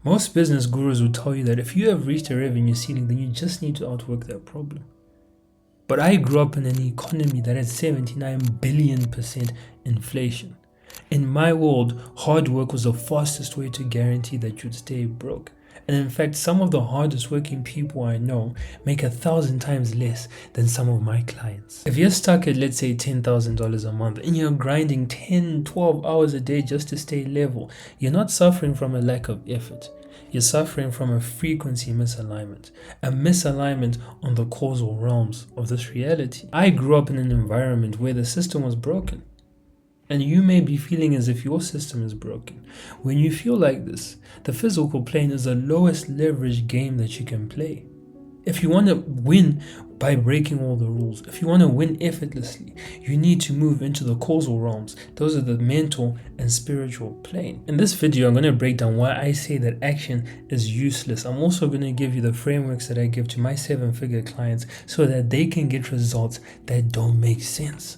Most business gurus will tell you that if you have reached a revenue ceiling, then you just need to outwork that problem. But I grew up in an economy that had 79 billion% inflation. In my world, hard work was the fastest way to guarantee that you'd stay broke. And in fact, some of the hardest working people I know make 1,000 times less than some of my clients. If you're stuck at, let's say, $10,000 a month and you're grinding 10, 12 hours a day just to stay level, you're not suffering from a lack of effort. You're suffering from a frequency misalignment, a misalignment on the causal realms of this reality. I grew up in an environment where the system was broken. And you may be feeling as if your system is broken. When you feel like this, the physical plane is the lowest leverage game that you can play. If you want to win by breaking all the rules, if you want to win effortlessly, you need to move into the causal realms. Those are the mental and spiritual plane. In this video, I'm going to break down why I say that action is useless. I'm also going to give you the frameworks that I give to my 7-figure clients so that they can get results that don't make sense.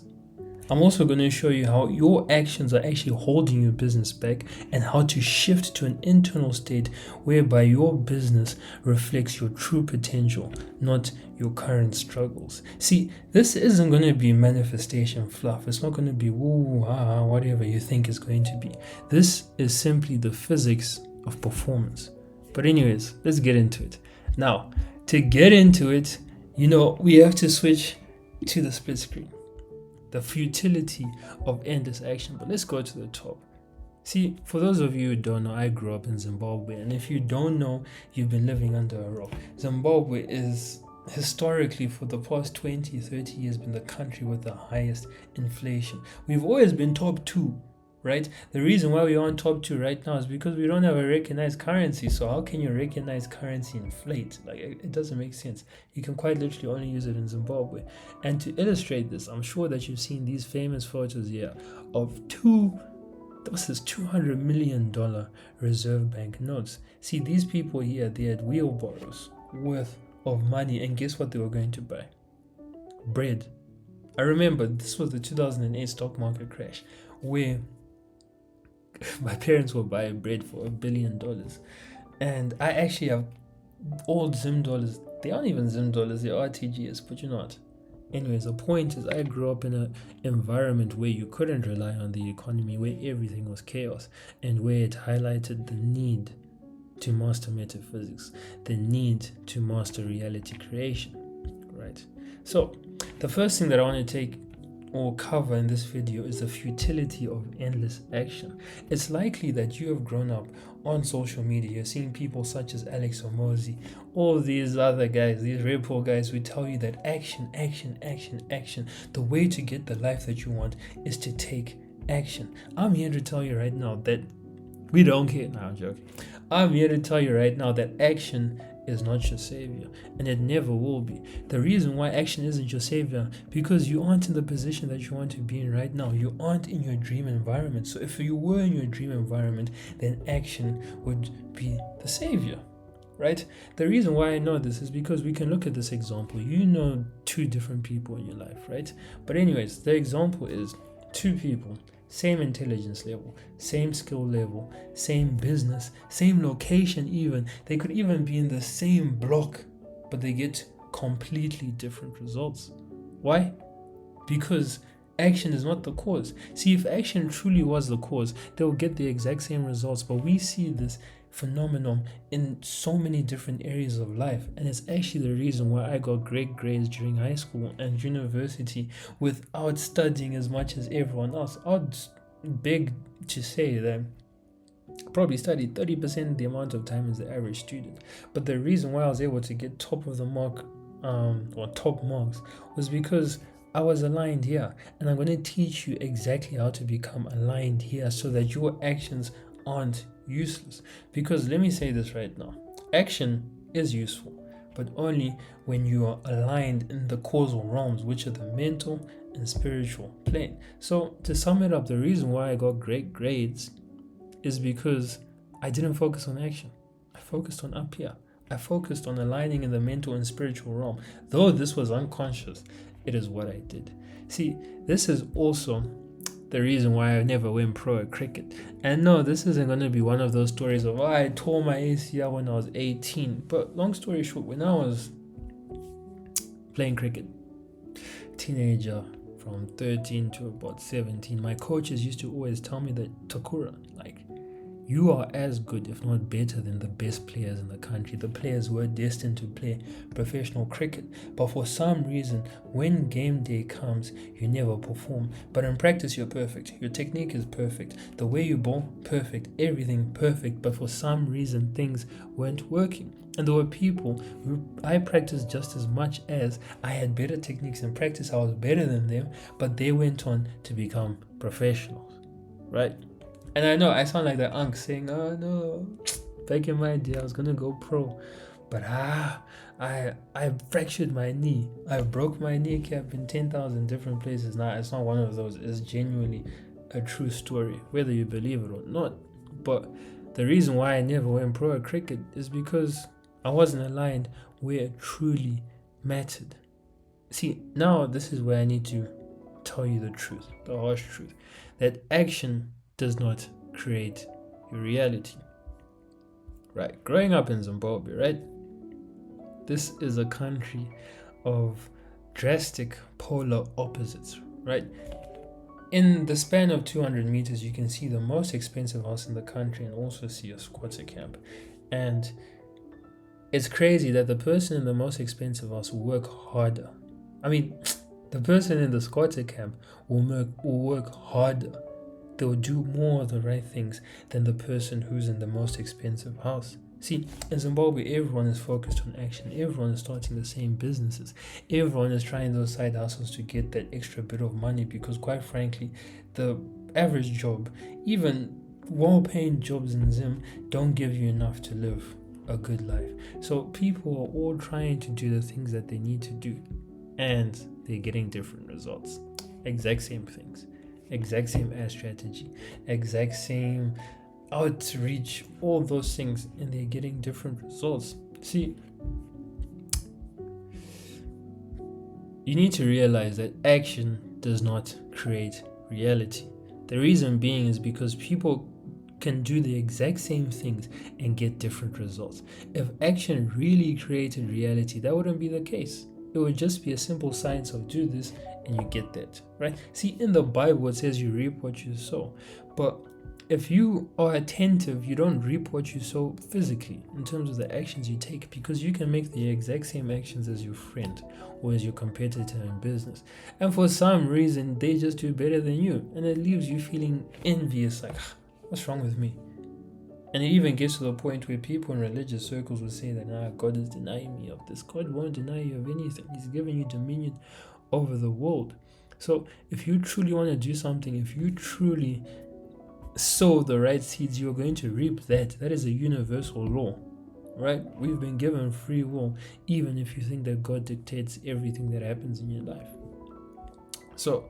I'm also going to show you how your actions are actually holding your business back and how to shift to an internal state whereby your business reflects your true potential, not your current struggles. See, this isn't going to be manifestation fluff. It's not going to be woo, whatever you think it's going to be. This is simply the physics of performance. But anyways, let's get into it. Now, to get into it, we have to switch to the split screen. The futility of endless action. But let's go to the top. See, for those of you who don't know, I grew up in Zimbabwe, and if you don't know, you've been living under a rock. Zimbabwe is historically for the past 20, 30 years been the country with the highest inflation. We've always been top 2, right? The reason why we are on top 2 right now is because we don't have a recognized currency. So how can your recognized currency inflate? Like, it doesn't make sense. You can quite literally only use it in Zimbabwe. And to illustrate this, I'm sure that you've seen these famous photos here of $200 million Reserve Bank notes. See, these people here, they had wheelbarrows worth of money, and guess what they were going to buy? Bread. I remember this was the 2008 stock market crash, where my parents were buying bread for $1 billion. And I actually have old Zim dollars. They aren't even Zim dollars, they're RTGS, but you know what? Anyways, the point is I grew up in an environment where you couldn't rely on the economy, where everything was chaos, and where it highlighted the need to master metaphysics, the need to master reality creation, right? So, the first thing that I want to take or cover in this video is the futility of endless action. It's likely that you have grown up on social media. You're seeing people such as Alex Omozi, all these other guys, these Red guys who tell you that action. The way to get the life that you want is to take action. I'm here to tell you right now that we don't care. No, I'm joking. I'm here to tell you right now that action is not your savior, and it never will be. The reason why action isn't your savior, because you aren't in the position that you want to be in right now. You aren't in your dream environment. So if you were in your dream environment, then action would be the savior, right? The reason why I know this is because we can look at this example. You know 2 different people in your life, right? But anyways, the example is 2 people, same intelligence level, same skill level, same business, same location even. They could even be in the same block, but they get completely different results. Why? Because action is not the cause. See, if action truly was the cause, they'll get the exact same results. But we see this phenomenon in so many different areas of life, and it's actually the reason why I got great grades during high school and university without studying as much as everyone else. I'd beg to say that I probably studied 30% the amount of time as the average student, but the reason why I was able to get top of the mark or top marks was because I was aligned here, and I'm going to teach you exactly how to become aligned here so that your actions aren't useless. Because let me say this right now, action is useful, but only when you are aligned in the causal realms, which are the mental and spiritual plane. So to sum it up, the reason why I got great grades is because I didn't focus on action. I focused on up here. I focused on aligning in the mental and spiritual realm. Though this was unconscious, it is what I did. See, this is also the reason why I never went pro at cricket. And no, this isn't going to be one of those stories of, I tore my ACL when I was 18. But long story short, when I was playing cricket, teenager, from 13 to about 17, my coaches used to always tell me that, Takura, like, you are as good, if not better, than the best players in the country, the players who are destined to play professional cricket. But for some reason, when game day comes, you never perform. But in practice, you're perfect. Your technique is perfect. The way you bowl, perfect. Everything perfect. But for some reason, things weren't working. And there were people who I practiced just as much as. I had better techniques in practice. I was better than them. But they went on to become professionals, right? And I know I sound like that unk saying, oh no, back in my day I was gonna go pro, but I fractured my knee. I broke my kneecap in 10,000 different places. Now it's not one of those. It's genuinely a true story, whether you believe it or not. But the reason why I never went pro at cricket is because I wasn't aligned where it truly mattered. See, now this is where I need to tell you the truth, the harsh truth, that action does not create your reality. Right? Growing up in Zimbabwe, right? This is a country of drastic polar opposites, right? In the span of 200 meters, you can see the most expensive house in the country and also see a squatter camp. And it's crazy that the person in the most expensive house will work harder. I mean, the person in the squatter camp will work harder. They'll do more of the right things than the person who's in the most expensive house. See, in Zimbabwe, everyone is focused on action. Everyone is starting the same businesses. Everyone is trying those side hustles to get that extra bit of money because, quite frankly, the average job, even well-paying jobs in Zim, don't give you enough to live a good life. So people are all trying to do the things that they need to do, and they're getting different results. Exact same things. Exact same ad strategy, exact same outreach, all those things, and they're getting different results. See, you need to realize that action does not create reality. The reason being is because people can do the exact same things and get different results. If action really created reality, that wouldn't be the case. It would just be a simple science of do this and you get that, right? See, in the Bible, it says you reap what you sow. But if you are attentive, you don't reap what you sow physically in terms of the actions you take, because you can make the exact same actions as your friend or as your competitor in business. And for some reason, they just do better than you. And it leaves you feeling envious, like, what's wrong with me? And it even gets to the point where people in religious circles will say that, God is denying me of this. God won't deny you of anything. He's giving you dominion over the world. So if you truly want to do something, if you truly sow the right seeds, you're going to reap that. That is a universal law, right? We've been given free will, even if you think that God dictates everything that happens in your life. So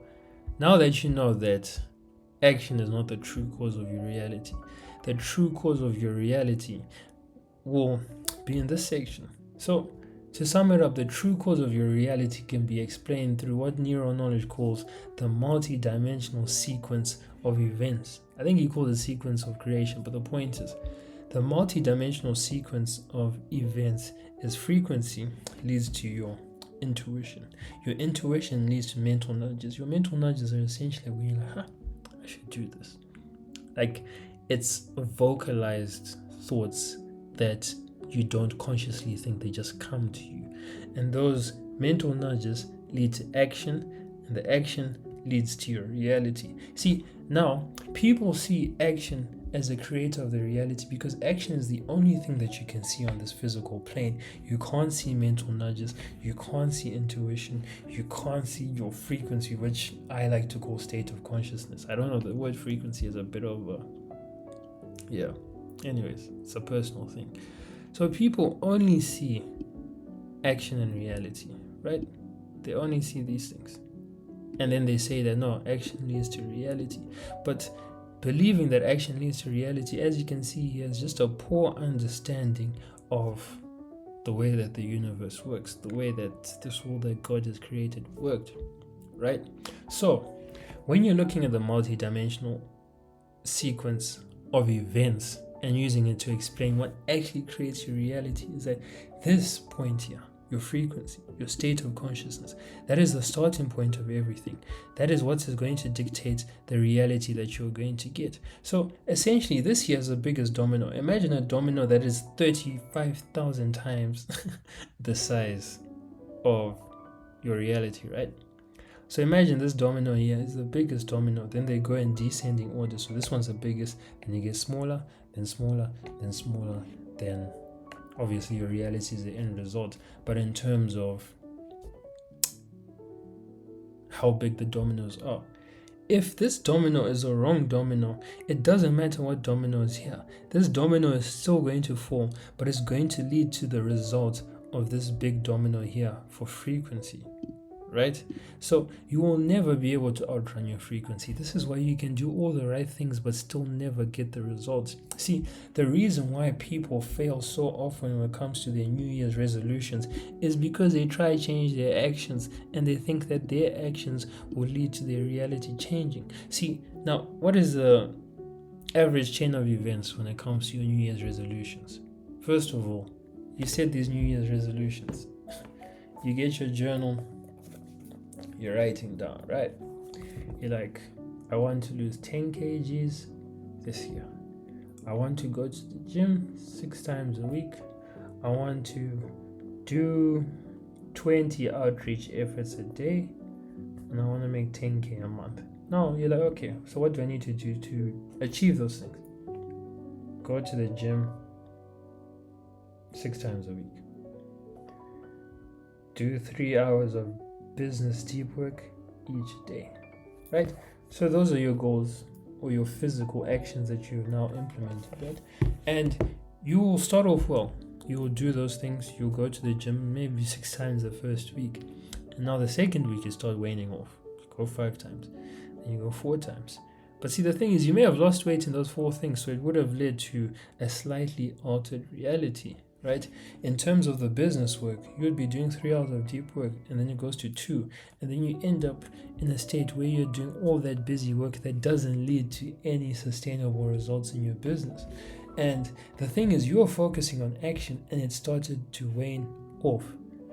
now that you know that action is not the true cause of your reality, the true cause of your reality will be in this section. So to sum it up, the true cause of your reality can be explained through what neural knowledge calls the multi-dimensional sequence of events. I think he called it sequence of creation, but the point is, the multi-dimensional sequence of events is frequency leads to your intuition. Your intuition leads to mental nudges. Your mental nudges are essentially when you're like, I should do this. Like, it's vocalized thoughts that you don't consciously think, they just come to you. And those mental nudges lead to action, and the action leads to your reality. See, now people see action as a creator of the reality because action is the only thing that you can see on this physical plane. You can't see mental nudges, you can't see intuition, you can't see your frequency, which I like to call state of consciousness. I don't know, the word frequency is a bit of a, anyways, it's a personal thing. So people only see action and reality, right? They only see these things. And then they say that no, action leads to reality. But believing that action leads to reality, as you can see here, is just a poor understanding of the way that the universe works, the way that this world that God has created worked, right? So when you're looking at the multidimensional sequence of events and using it to explain what actually creates your reality, is that this point here, your frequency, your state of consciousness, that is the starting point of everything. That is what is going to dictate the reality that you're going to get. So essentially, this here is the biggest domino. Imagine a domino that is 35,000 times the size of your reality, right? So imagine this domino here is the biggest domino. Then they go in descending order. So this one's the biggest, then you get smaller, then smaller, then smaller, then obviously your reality is the end result. But in terms of how big the dominoes are, if this domino is a wrong domino, it doesn't matter what domino is here. This domino is still going to fall, but it's going to lead to the result of this big domino here for frequency. Right? So you will never be able to outrun your frequency. This is why you can do all the right things but still never get the results. See, the reason why people fail so often when it comes to their New Year's resolutions is because they try to change their actions and they think that their actions will lead to their reality changing. See, now what is the average chain of events when it comes to your New Year's resolutions? First of all, you set these New Year's resolutions. You get your journal. You're writing down, right? You're like, I want to lose 10 kgs this year. I want to go to the gym 6 times a week. I want to do 20 outreach efforts a day. And I want to make 10K a month. Now you're like, okay, so what do I need to do to achieve those things? Go to the gym 6 times a week. Do 3 hours of business deep work each day, right? So those are your goals or your physical actions that you've now implemented, right? And you will start off well. You will do those things. You'll go to the gym maybe 6 times the first week, and now the second week you start waning off. You go 5 times, then you go 4 times. But see, the thing is, you may have lost weight in those 4 things, so it would have led to a slightly altered reality, right? In terms of the business work, you would be doing 3 hours of deep work, and then it goes to 2, and then you end up in a state where you're doing all that busy work that doesn't lead to any sustainable results in your business. And the thing is, you're focusing on action, and it started to wane off.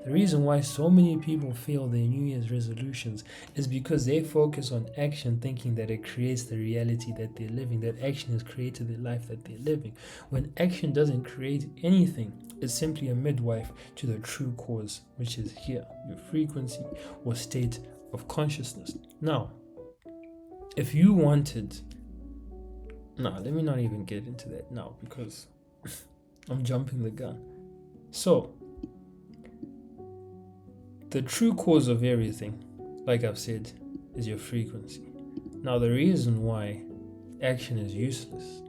The reason why so many people fail their New Year's resolutions is because they focus on action, thinking that it creates the reality that they're living, that action has created the life that they're living. When action doesn't create anything, it's simply a midwife to the true cause, which is here, your frequency or state of consciousness. Now, if you wanted... No, let me not even get into that now because I'm jumping the gun. So, the true cause of everything, like I've said, is your frequency. Now, the reason why action is useless,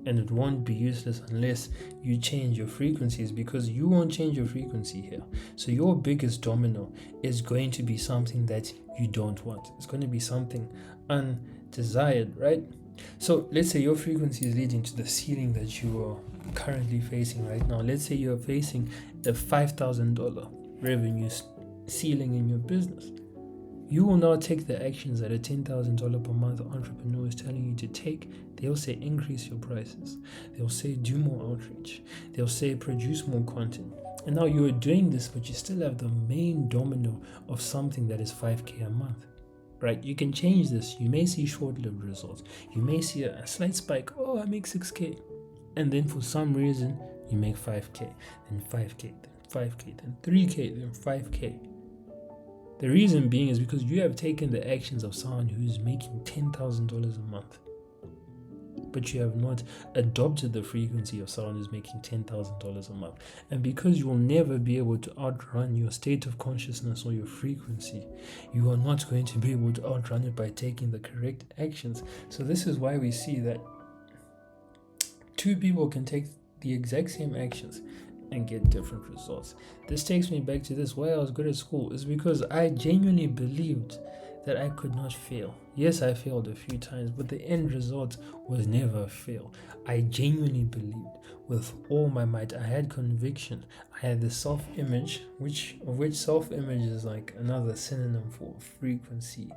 and it won't be useless unless you change your frequency, is because you won't change your frequency here. So your biggest domino is going to be something that you don't want. It's going to be something undesired, right? So let's say your frequency is leading to the ceiling that you are currently facing right now. Let's say you're facing a $5,000 revenue ceiling in your business. You will now take the actions that a $10,000 per month entrepreneur is telling you to take. They'll say increase your prices. They'll say do more outreach. They'll say produce more content. And now you're doing this, but you still have the main domino of something that is 5K a month. Right? You can change this. You may see short-lived results. You may see a slight spike. Oh, I make 6K. And then for some reason, you make 5K, then 5K, then 5K, then 3K, then 5K. The reason being is because you have taken the actions of someone who's making $10,000 a month, but you have not adopted the frequency of someone who's making $10,000 a month. And because you will never be able to outrun your state of consciousness or your frequency, you are not going to be able to outrun it by taking the correct actions. So this is why we see that 2 people can take the exact same actions and get different results. This takes me back to this. Why I was good at school is because I genuinely believed that I could not fail. Yes, I failed a few times, but the end result was never a fail. I genuinely believed with all my might. I had conviction. I had the self-image, which self-image is like another synonym for frequency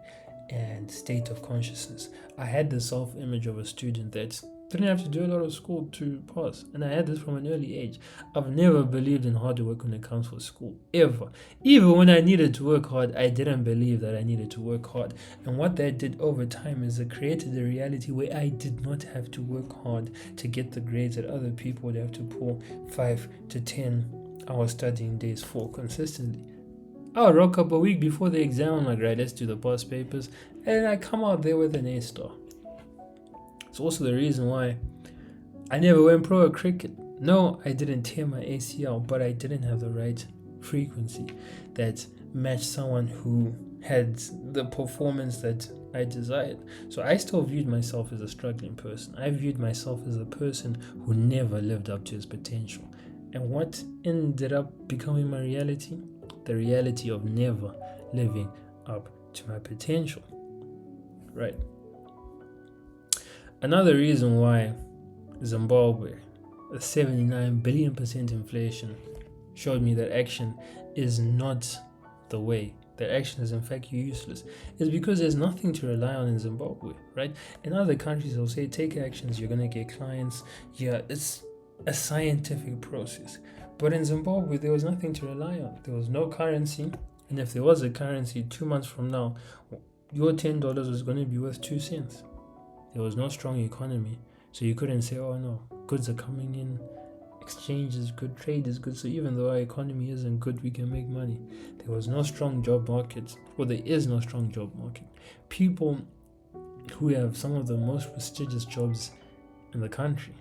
and state of consciousness. I had the self-image of a student that didn't have to do a lot of school to pass, and I had this from an early age. I've never believed in hard work when it comes for school, ever. Even when I needed to work hard, I didn't believe that I needed to work hard. And what that did over time is it created a reality where I did not have to work hard to get the grades that other people would have to pull 5 to 10 hour studying days for consistently. I would rock up a week before the exam. I'm like, right, let's do the past papers, and I come out there with an A star. It's also the reason why I never went pro at cricket. No, I didn't tear my ACL, but I didn't have the right frequency that matched someone who had the performance that I desired. So I still viewed myself as a struggling person. I viewed myself as a person who never lived up to his potential. And what ended up becoming my reality? The reality of never living up to my potential. Right. Another reason why Zimbabwe, a 79 billion% inflation, showed me that action is not the way, that action is in fact useless, is because there's nothing to rely on in Zimbabwe, right? In other countries, they'll say, take actions, you're going to get clients. Yeah, it's a scientific process. But in Zimbabwe, there was nothing to rely on. There was no currency. And if there was a currency 2 months from now, your $10 was going to be worth 2 cents. There was no strong economy. So you couldn't say, oh no, goods are coming in, exchange is good, trade is good. So even though our economy isn't good, we can make money. There was no strong job market. Well, there is no strong job market. People who have some of the most prestigious jobs in the country,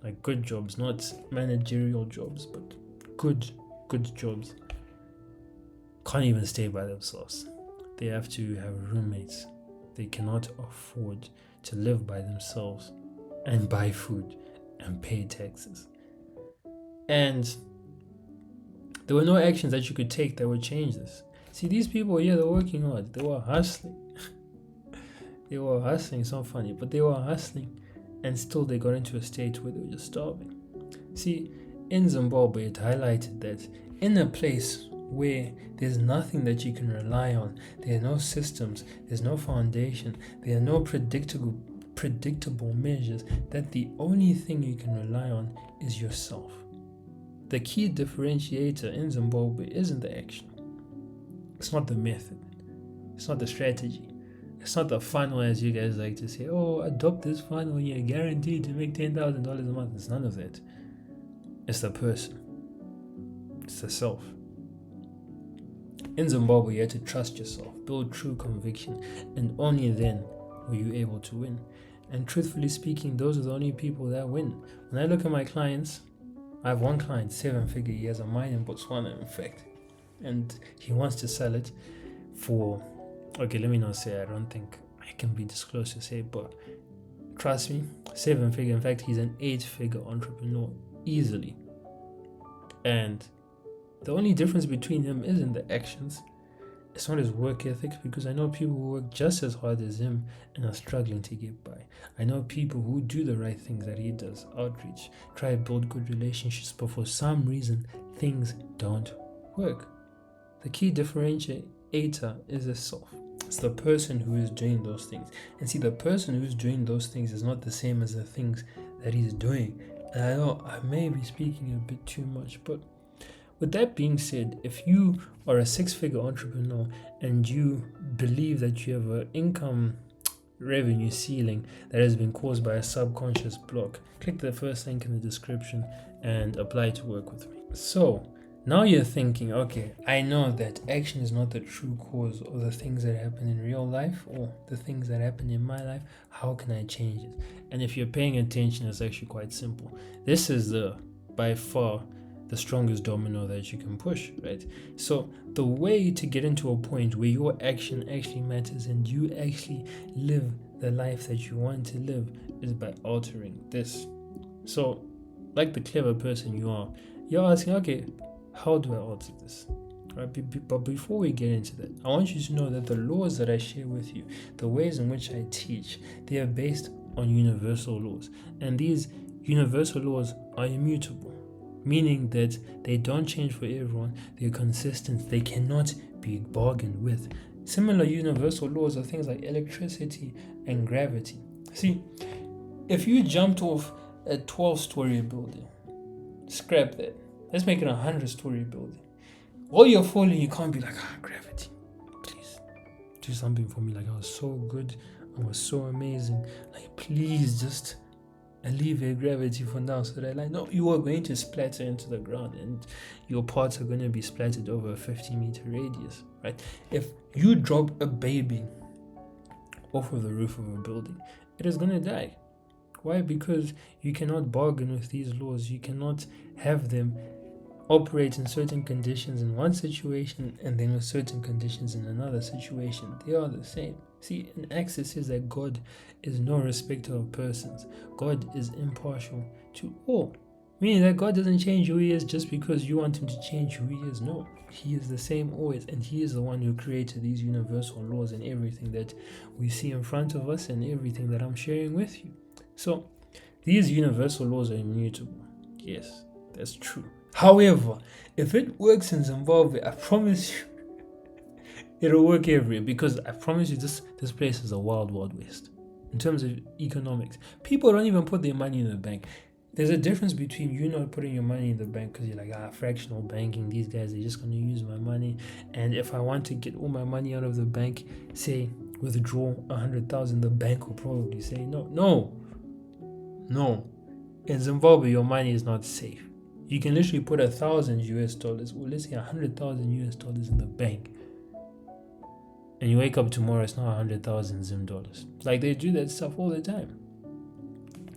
like good jobs, not managerial jobs, but good jobs, can't even stay by themselves. They have to have roommates. They cannot afford to live by themselves and buy food and pay taxes. And there were no actions that you could take that would change this. See, these people here, they're working hard. They were hustling. They were hustling. It's not funny, but they were hustling. And still they got into a state where they were just starving. See, in Zimbabwe, it highlighted that in a place where there's nothing that you can rely on, there are no systems, there's no foundation, there are no predictable measures, that the only thing you can rely on is yourself. The key differentiator in Zimbabwe isn't the action. It's not the method. It's not the strategy. It's not the funnel, as you guys like to say, oh, adopt this funnel, you're guaranteed to make $10,000 a month. It's none of that. It's the person. It's the self. In Zimbabwe, you had to trust yourself, build true conviction, and only then were you able to win. And truthfully speaking, those are the only people that win. When I look at my clients, I have one client, 7-figure. He has a mine in Botswana, in fact. And he wants to sell it for, okay, let me not say, I don't think I can be disclosed to say, but trust me, 7-figure. In fact, he's an 8-figure entrepreneur, easily. And the only difference between him isn't the actions. It's not his work ethic, because I know people who work just as hard as him and are struggling to get by. I know people who do the right things that he does, outreach, try to build good relationships, but for some reason, things don't work. The key differentiator is the self. It's the person who is doing those things. And see, the person who's doing those things is not the same as the things that he's doing. And I know I may be speaking a bit too much, but with that being said, if you are a 6-figure entrepreneur and you believe that you have an income revenue ceiling that has been caused by a subconscious block, click the first link in the description and apply to work with me. So now you're thinking, okay, I know that action is not the true cause of the things that happen in real life or the things that happen in my life. How can I change it? And if you're paying attention, it's actually quite simple. This is by far the strongest domino that you can push, right? So the way to get into a point where your action actually matters and you actually live the life that you want to live is by altering this. So like the clever person you are, you're asking, okay, how do I alter this? Right? But before we get into that, I want you to know that the laws that I share with you, the ways in which I teach, they are based on universal laws. And these universal laws are immutable, meaning that they don't change for everyone. They're consistent. They cannot be bargained with. Similar universal laws are things like electricity and gravity. See, if you jumped off a 12-story building, scrap that. Let's make it a 100-story building. While you're falling, you can't be like, gravity, please do something for me. Like, I was so good, I was so amazing. Like, please just alleviate gravity for now. So that, like, no, you are going to splatter into the ground, and your parts are going to be splattered over a 50-meter radius, right? If you drop a baby off of the roof of a building, it is going to die. Why? Because you cannot bargain with these laws. You cannot have them operate in certain conditions in one situation and then with certain conditions in another situation. They are the same. See, an Acts says that God is no respecter of persons. God is impartial to all. Meaning that God doesn't change who he is just because you want him to change who he is. No, he is the same always, and he is the one who created these universal laws and everything that we see in front of us and everything that I'm sharing with you. So, these universal laws are immutable. Yes, that's true. However, if it works in Zimbabwe, I promise you, it'll work everywhere, because I promise you this place is a wild west in terms of economics. People don't even put their money in the bank. There's a difference between you not putting your money in the bank because you're like, fractional banking, these guys are just going to use my money. And if I want to get all my money out of the bank, say, withdraw 100,000, the bank will probably say, no. In Zimbabwe, your money is not safe. You can literally put $1,000 or let's say $100,000 in the bank, and you wake up tomorrow, it's not 100,000 Zim dollars. Like, they do that stuff all the time,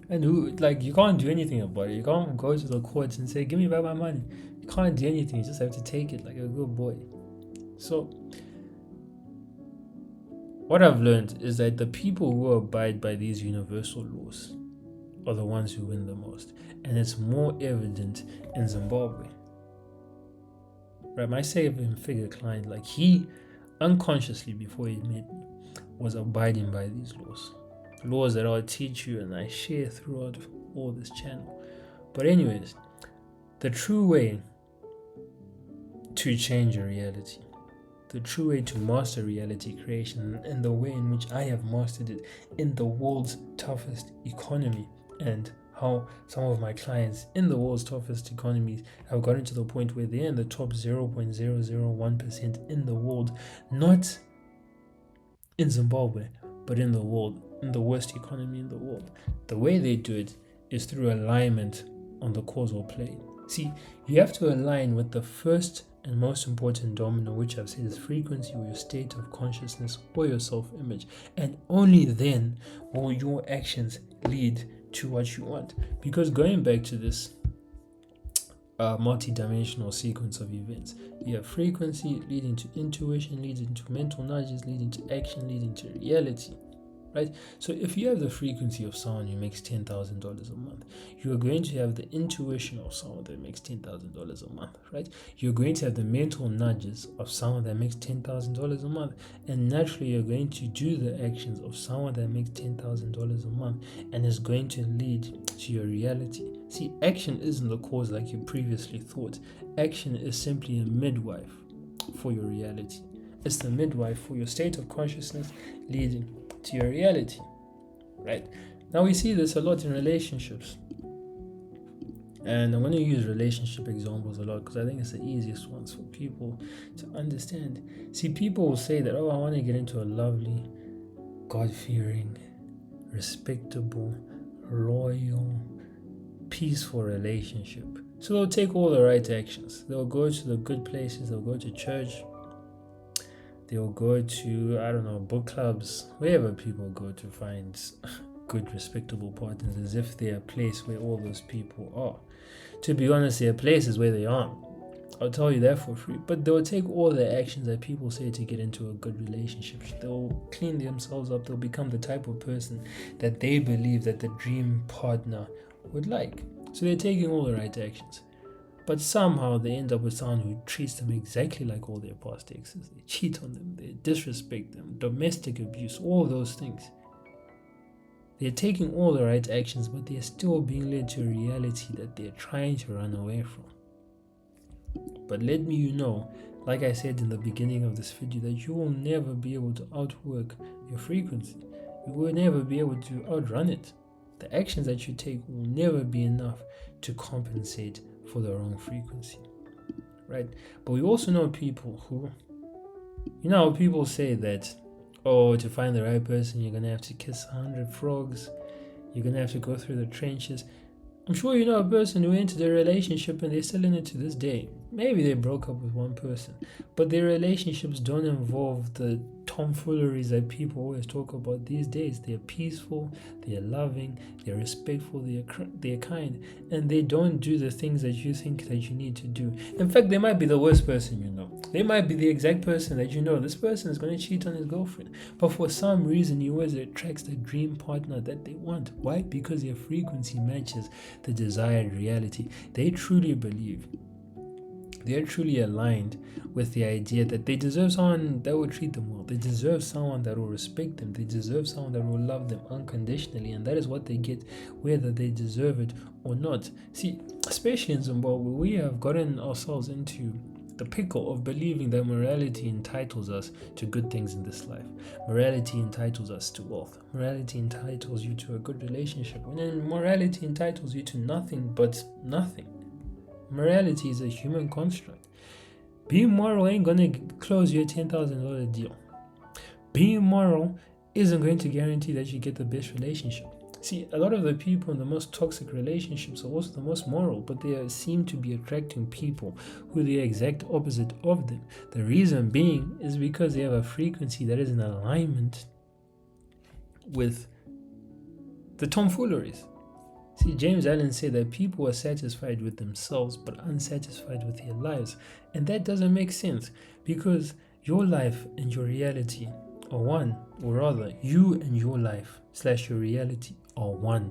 and you can't do anything about it. You can't go to the courts and say, give me back my money. You can't do anything. You just have to take it like a good boy. So what I've learned is that the people who abide by these universal laws are the ones who win the most. And it's more evident in Zimbabwe. Right, my seven-figure client, like, he unconsciously, before he met me, was abiding by these laws that I'll teach you and I share throughout all this channel. But anyways, the true way to change your reality, the true way to master reality creation, and the way in which I have mastered it in the world's toughest economy, and how some of my clients in the world's toughest economies have gotten to the point where they're in the top 0.001% in the world, not in Zimbabwe, but in the world, in the worst economy in the world. The way they do it is through alignment on the causal plane. See, you have to align with the first and most important domino, which I've said is frequency, or your state of consciousness, or your self-image, and only then will your actions lead to what you want. Because going back to this multi-dimensional sequence of events, you have frequency leading to intuition, leading to mental nudges, leading to action, leading to reality, right? So if you have the frequency of someone who makes $10,000 a month, you are going to have the intuition of someone that makes $10,000 a month, right? You're going to have the mental nudges of someone that makes $10,000 a month, and naturally you're going to do the actions of someone that makes $10,000 a month, and is going to lead to your reality. See, action isn't the cause like you previously thought. Action is simply a midwife for your reality. It's the midwife for your state of consciousness leading to your reality, right? Now we see this a lot in relationships, and I'm going to use relationship examples a lot because I think it's the easiest ones for people to understand. See, people will say that, I want to get into a lovely, God-fearing, respectable, loyal, peaceful relationship. So they'll take all the right actions. They'll go to the good places. They'll go to church. They'll go to, book clubs, wherever people go to find good, respectable partners, as if they're a place where all those people are. To be honest, there are places where they aren't. I'll tell you that for free. But they'll take all the actions that people say to get into a good relationship. They'll clean themselves up. They'll become the type of person that they believe that the dream partner would like. So they're taking all the right actions. But somehow they end up with someone who treats them exactly like all their past exes. They cheat on them, they disrespect them, domestic abuse, all those things. They're taking all the right actions, but they're still being led to a reality that they're trying to run away from. But let me know, like I said in the beginning of this video, that you will never be able to outwork your frequency. You will never be able to outrun it. The actions that you take will never be enough to compensate for the wrong frequency, right? But we also know people who, people say that, oh, to find the right person, you're gonna have to kiss 100 frogs, you're gonna have to go through the trenches. I'm sure you know a person who entered a relationship and they're still in it to this day. Maybe they broke up with one person, but their relationships don't involve the tomfooleries that people always talk about these days. They're peaceful, they're loving, they're respectful, they're kind, and they don't do the things that you think that you need to do. In fact, they might be the worst person you know. They might be the exact person that you know. This person is going to cheat on his girlfriend, but for some reason he always attracts the dream partner that they want. Why? Because their frequency matches the desired reality. They truly believe, they're truly aligned with the idea that they deserve someone that will treat them well. They deserve someone that will respect them. They deserve someone that will love them unconditionally, and that is what they get, whether they deserve it or not. See, especially in Zimbabwe, we have gotten ourselves into the pickle of believing that morality entitles us to good things in this life. Morality entitles us to wealth. Morality entitles you to a good relationship. And then morality entitles you to nothing but nothing. Morality is a human construct. Being moral ain't gonna close you a $10,000 deal. Being moral isn't going to guarantee that you get the best relationship. See, a lot of the people in the most toxic relationships are also the most moral, but they seem to be attracting people who are the exact opposite of them. The reason being is because they have a frequency that is in alignment with the tomfooleries. See, James Allen said that people are satisfied with themselves but unsatisfied with their lives. And that doesn't make sense, because your life and your reality are one, or rather, you and your life / your reality are one.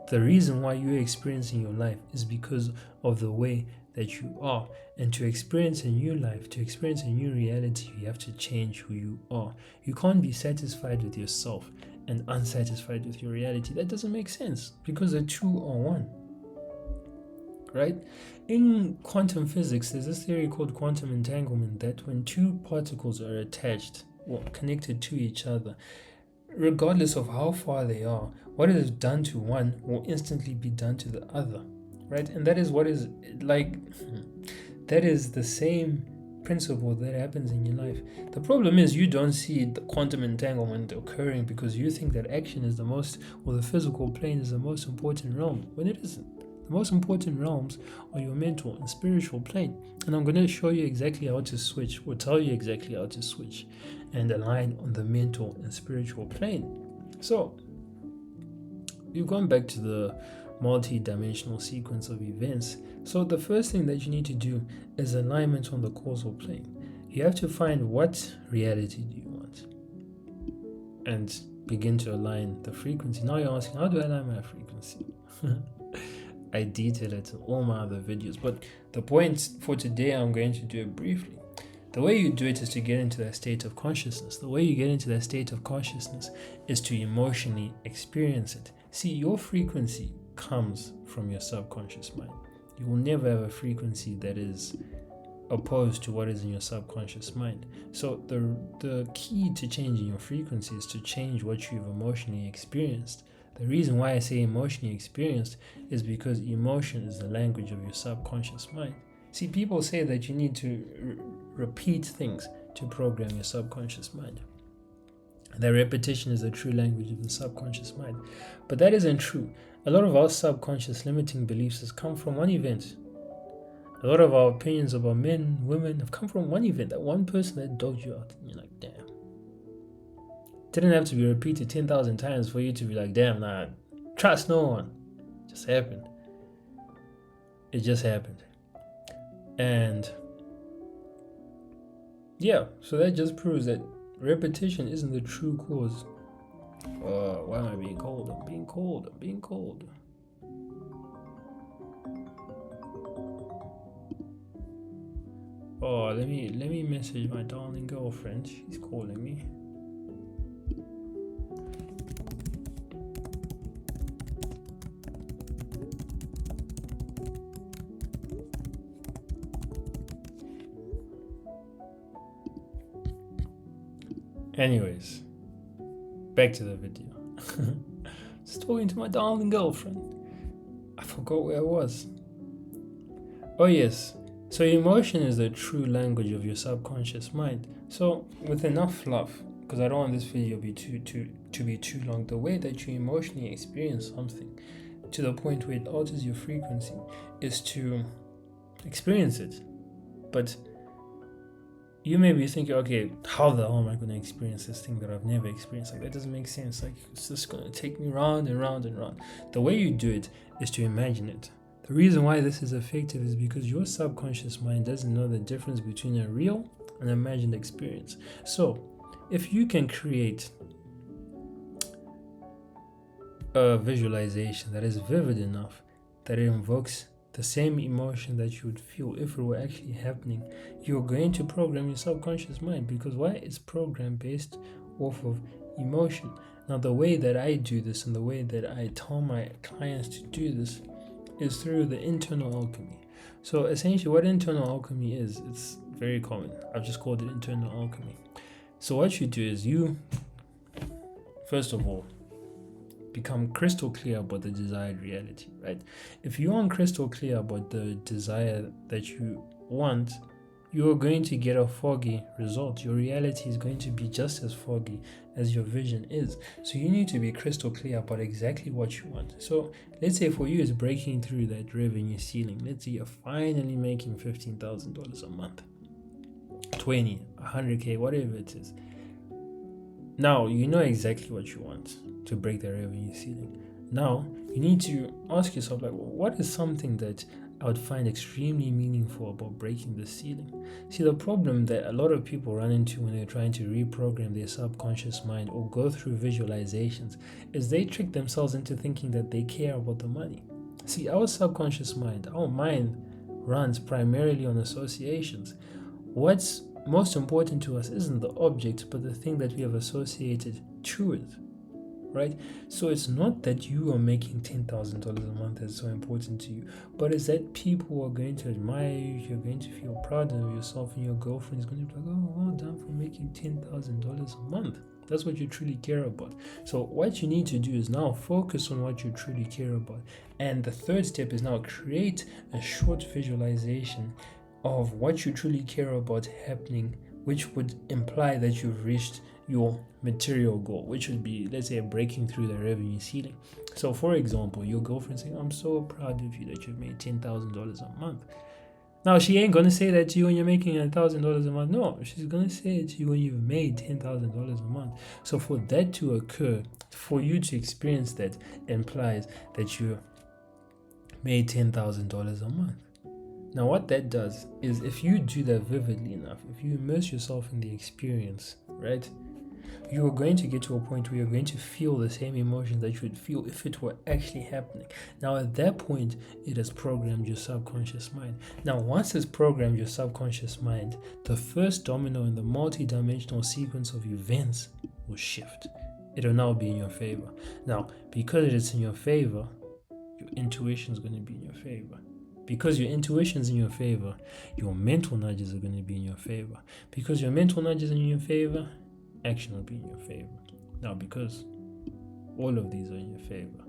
The reason why you're experiencing your life is because of the way that you are. And to experience a new life, to experience a new reality, you have to change who you are. You can't be satisfied with yourself and unsatisfied with your reality. That doesn't make sense, because the two are one, right? In quantum physics, there's this theory called quantum entanglement, that when two particles are attached or connected to each other, regardless of how far they are, what is done to one will instantly be done to the other, right? And that is what is like, that is the same principle that happens in your life. The problem is you don't see the quantum entanglement occurring because you think that action is the most, or the physical plane is the most important realm, when it isn't. The most important realms are your mental and spiritual plane. And I'm going to show you exactly how to switch, or tell you exactly how to switch and align on the mental and spiritual plane. So, we've gone back to the multi-dimensional sequence of events. So the first thing that you need to do is alignment on the causal plane. You have to find what reality do you want and begin to align the frequency. Now you're asking, how do I align my frequency? I detail it in all my other videos, but the point for today, I'm going to do it briefly. The way you do it is to get into that state of consciousness. The way you get into that state of consciousness is to emotionally experience it. See, your frequency comes from your subconscious mind. You will never have a frequency that is opposed to what is in your subconscious mind. So the key to changing your frequency is to change what you've emotionally experienced. The reason why I say emotionally experienced is because emotion is the language of your subconscious mind. See, people say that you need to repeat things to program your subconscious mind. That repetition is the true language of the subconscious mind. But that isn't true. A lot of our subconscious limiting beliefs has come from one event. A lot of our opinions about men, women have come from one event, that one person that dogged you out. And you're like, damn. It didn't have to be repeated 10,000 times for you to be like, damn, nah, trust no one. It just happened. It just happened. And yeah, so that just proves that repetition isn't the true cause. Why am I being cold? I'm being cold. Oh, let me message my darling girlfriend. She's calling me. Anyways, back to the video. Just talking to my darling girlfriend. I forgot where I was. Oh yes, so emotion is the true language of your subconscious mind. So with enough fluff, because I don't want this video to be too long, the way that you emotionally experience something to the point where it alters your frequency is to experience it. But you may be thinking, okay, how the hell am I going to experience this thing that I've never experienced? Like, that doesn't make sense. Like, it's just going to take me round and round and round. The way you do it is to imagine it. The reason why this is effective is because your subconscious mind doesn't know the difference between a real and imagined experience. So, if you can create a visualization that is vivid enough that it invokes the same emotion that you would feel if it were actually happening, you're going to program your subconscious mind. Because why? It's programmed based off of emotion. Now, the way that I do this and the way that I tell my clients to do this is through the internal alchemy. So essentially what internal alchemy is, it's very common. I've just called it internal alchemy. So what you do is you, first of all, become crystal clear about the desired reality, right? If you aren't crystal clear about the desire that you want, you're going to get a foggy result. Your reality is going to be just as foggy as your vision is. So you need to be crystal clear about exactly what you want. So let's say for you it's breaking through that revenue ceiling. Let's say you're finally making $15,000 a month, 20, 100K, whatever it is. Now you know exactly what you want to break the revenue ceiling. Now you need to ask yourself, like, well, what is something that I would find extremely meaningful about breaking the ceiling? See, the problem that a lot of people run into when they're trying to reprogram their subconscious mind or go through visualizations is they trick themselves into thinking that they care about the money. See, our subconscious mind, our mind runs primarily on associations. What's most important to us isn't the object, but the thing that we have associated to it, right? So it's not that you are making $10,000 a month that's so important to you, but it's that people are going to admire you, you're going to feel proud of yourself, and your girlfriend is going to be like, oh, well done for making $10,000 a month. That's what you truly care about. So what you need to do is now focus on what you truly care about. And the third step is now create a short visualization of what you truly care about happening, which would imply that you've reached your material goal, which would be, let's say, breaking through the revenue ceiling. So for example, your girlfriend saying, I'm so proud of you that you've made $10,000 a month. Now, she ain't going to say that to you when you're making $1,000 a month. No, she's going to say it to you when you've made $10,000 a month. So for that to occur, for you to experience that, implies that you made $10,000 a month. Now, what that does is, if you do that vividly enough, if you immerse yourself in the experience, right, you are going to get to a point where you're going to feel the same emotions that you would feel if it were actually happening. Now, at that point, it has programmed your subconscious mind. Now, once it's programmed your subconscious mind, the first domino in the multi-dimensional sequence of events will shift. It will now be in your favor. Now, because it's in your favor, your intuition is going to be in your favor. Because your intuition is in your favor, your mental nudges are going to be in your favor. Because your mental nudges are in your favor, action will be in your favor. Now, because all of these are in your favor,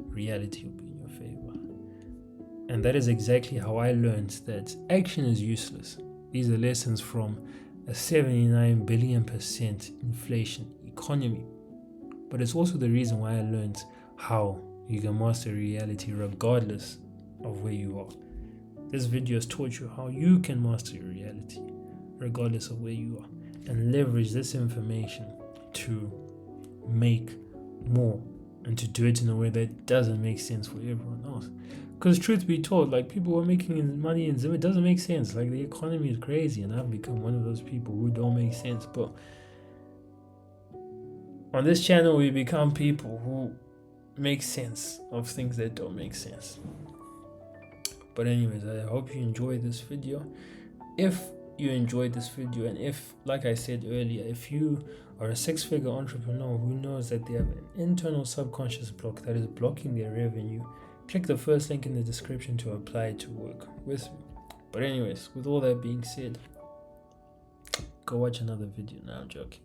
reality will be in your favor. And that is exactly how I learned that action is useless. These are lessons from a 79 billion% inflation economy. But it's also the reason why I learned how you can master reality regardless of where you are. This video has taught you how you can master your reality regardless of where you are, and leverage this information to make more and to do it in a way that doesn't make sense for everyone else. Because truth be told, like, people who are making money in Zim, it doesn't make sense. Like, the economy is crazy, and I've become one of those people who don't make sense. But on this channel, we become people who make sense of things that don't make sense. But anyways, I hope you enjoyed this video. If you enjoyed this video, and if, like I said earlier, if you are a six-figure entrepreneur who knows that they have an internal subconscious block that is blocking their revenue, click the first link in the description to apply to work with me. But anyways, with all that being said, Go watch another video. Now I'm joking.